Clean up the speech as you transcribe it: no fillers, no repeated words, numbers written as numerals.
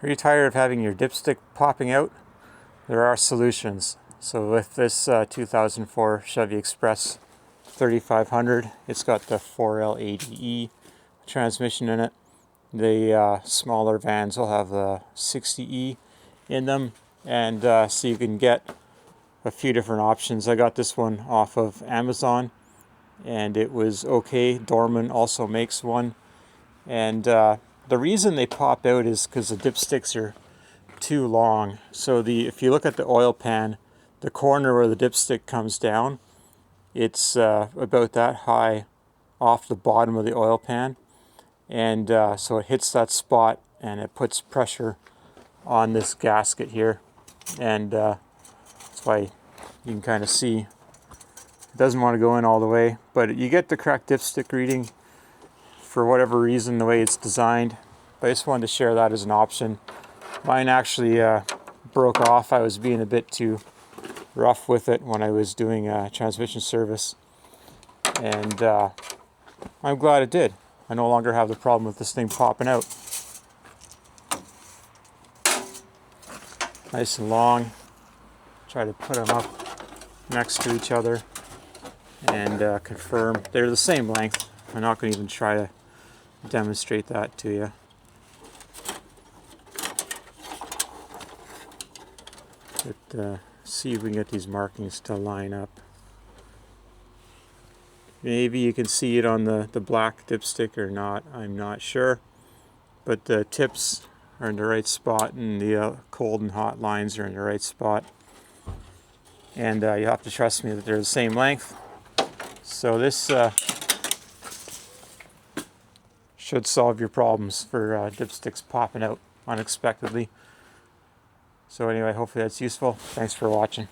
Are you tired of having your dipstick popping out? There are solutions. So with this 2004 Chevy Express 3500, it's got the 4L80E transmission in it. The smaller vans will have the 60E in them, and so you can get a few different options. I got this one off of Amazon, and it was okay. Dorman also makes one, and the reason they pop out is because the dipsticks are too long. So if you look at the oil pan, the corner where the dipstick comes down, it's about that high off the bottom of the oil pan, and so it hits that spot and it puts pressure on this gasket here, and that's why you can kind of see it doesn't want to go in all the way, but you get the correct dipstick reading for whatever reason, the way it's designed. But I just wanted to share that as an option. Mine actually broke off. I was being a bit too rough with it when I was doing transmission service, and I'm glad it did. I no longer have the problem with this thing popping out. Nice and long. Try to put them up next to each other and confirm they're the same length. I'm not going to even try to demonstrate that to you. But see if we can get these markings to line up. Maybe you can see it on the black dipstick or not, I'm not sure. But the tips are in the right spot, and the cold and hot lines are in the right spot. And you have to trust me that they're the same length. So this should solve your problems for dipsticks popping out unexpectedly. So anyway, hopefully that's useful. Thanks for watching.